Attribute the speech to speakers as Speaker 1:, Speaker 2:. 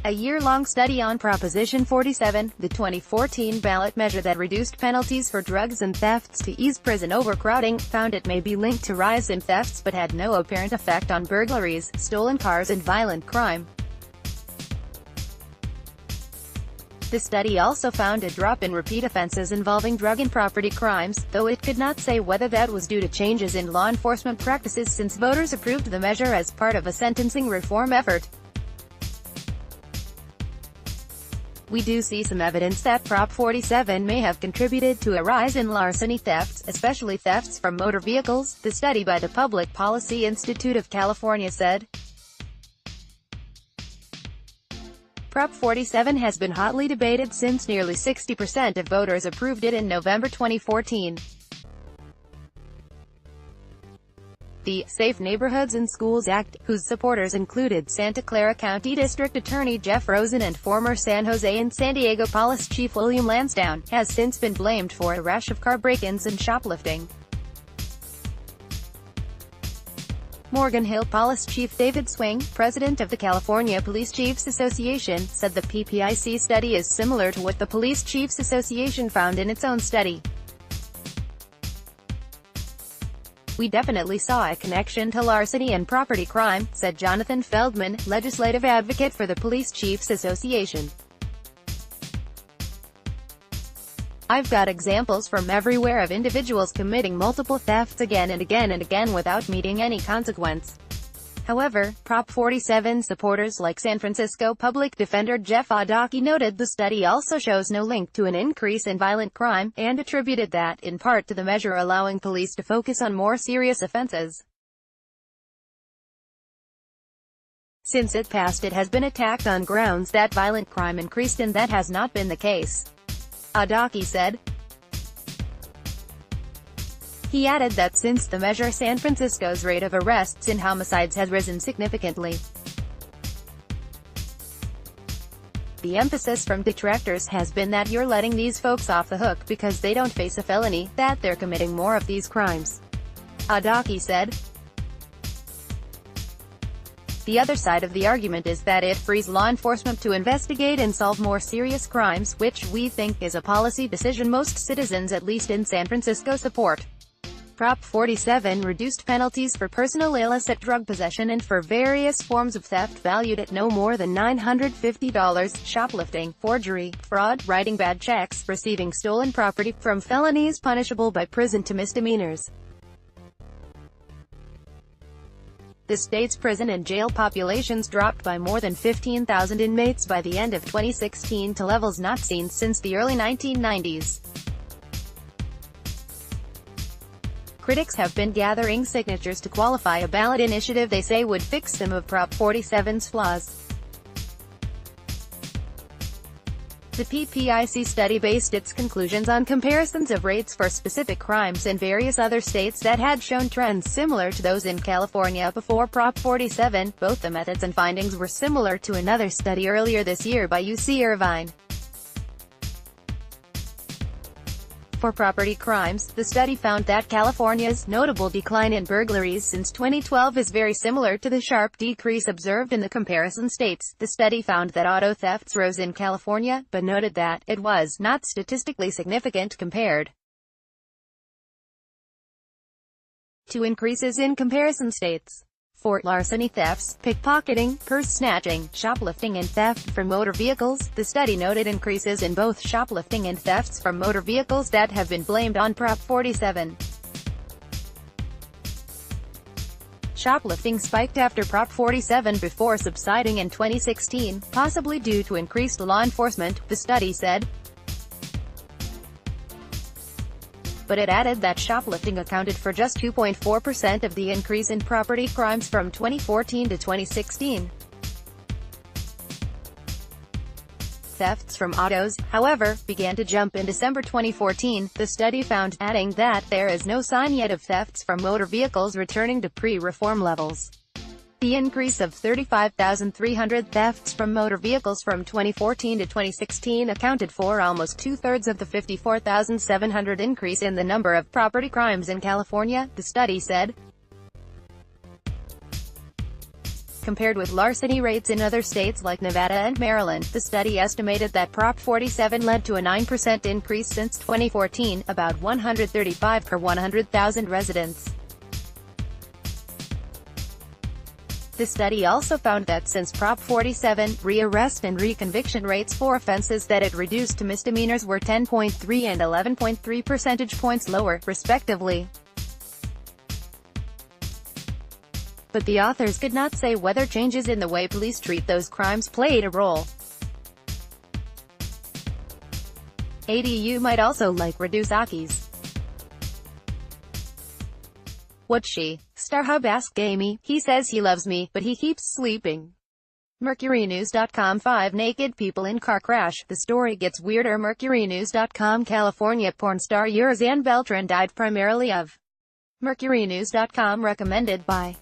Speaker 1: A year-long study on Proposition 47, the 2014 ballot measure that reduced penalties for drugs and thefts to ease prison overcrowding, found it may be linked to rise in thefts but had no apparent effect on burglaries, stolen cars and violent crime. The study also found a drop in repeat offenses involving drug and property crimes, though it could not say whether that was due to changes in law enforcement practices since voters approved the measure as part of a sentencing reform effort. We do see some evidence that Prop 47 may have contributed to a rise in larceny thefts, especially thefts from motor vehicles, the study by the Public Policy Institute of California said. Prop 47 has been hotly debated since nearly 60% of voters approved it in November 2014. The Safe Neighborhoods and Schools Act, whose supporters included Santa Clara County District Attorney Jeff Rosen and former San Jose and San Diego Police Chief William Lansdowne, has since been blamed for a rash of car break-ins and shoplifting. Morgan Hill Police Chief David Swing, president of the California Police Chiefs Association, said the PPIC study is similar to what the Police Chiefs Association found in its own study. "We definitely saw a connection to larceny and property crime," said Jonathan Feldman, legislative advocate for the Police Chiefs Association. "I've got examples from everywhere of individuals committing multiple thefts again and again and again without meeting any consequence." However, Prop 47 supporters like San Francisco Public Defender Jeff Adaki noted the study also shows no link to an increase in violent crime, and attributed that, in part, to the measure allowing police to focus on more serious offenses. Since it passed, it has been attacked on grounds that violent crime increased, and that has not been the case, Adaki said. He added that since the measure, San Francisco's rate of arrests and homicides has risen significantly. The emphasis from detractors has been that you're letting these folks off the hook because they don't face a felony, that they're committing more of these crimes, Adaki said. The other side of the argument is that it frees law enforcement to investigate and solve more serious crimes, which we think is a policy decision most citizens, at least in San Francisco, support. Prop 47 reduced penalties for personal illicit drug possession and for various forms of theft valued at no more than $950, shoplifting, forgery, fraud, writing bad checks, receiving stolen property, from felonies punishable by prison to misdemeanors. The state's prison and jail populations dropped by more than 15,000 inmates by the end of 2016 to levels not seen since the early 1990s. Critics have been gathering signatures to qualify a ballot initiative they say would fix some of Prop 47's flaws. The PPIC study based its conclusions on comparisons of rates for specific crimes in various other states that had shown trends similar to those in California before Prop 47. Both the methods and findings were similar to another study earlier this year by UC Irvine. For property crimes, the study found that California's notable decline in burglaries since 2012 is very similar to the sharp decrease observed in the comparison states. The study found that auto thefts rose in California, but noted that it was not statistically significant compared to increases in comparison states. For larceny thefts, pickpocketing, purse snatching, shoplifting and theft from motor vehicles, the study noted increases in both shoplifting and thefts from motor vehicles that have been blamed on Prop 47. Shoplifting spiked after Prop 47 before subsiding in 2016, possibly due to increased law enforcement, the study said. But it added that shoplifting accounted for just 2.4% of the increase in property crimes from 2014 to 2016. Thefts from autos, however, began to jump in December 2014, the study found, adding that there is no sign yet of thefts from motor vehicles returning to pre-reform levels. The increase of 35,300 thefts from motor vehicles from 2014 to 2016 accounted for almost two-thirds of the 54,700 increase in the number of property crimes in California, the study said. compared with larceny rates in other states like Nevada and Maryland. The study estimated that Prop 47 led to a 9% increase since 2014, about 135 per 100,000 residents. The study also found that since Prop 47, rearrest and reconviction rates for offenses that it reduced to misdemeanors were 10.3 and 11.3 percentage points lower, respectively. But the authors could not say whether changes in the way police treat those crimes played a role. ADU might also reduce Akis. What's she? StarHub asked Amy. He says he loves me, but he keeps sleeping. MercuryNews.com 5 naked people in car crash. The story gets weirder. MercuryNews.com California porn star Yurzan Beltran died primarily of. MercuryNews.com recommended by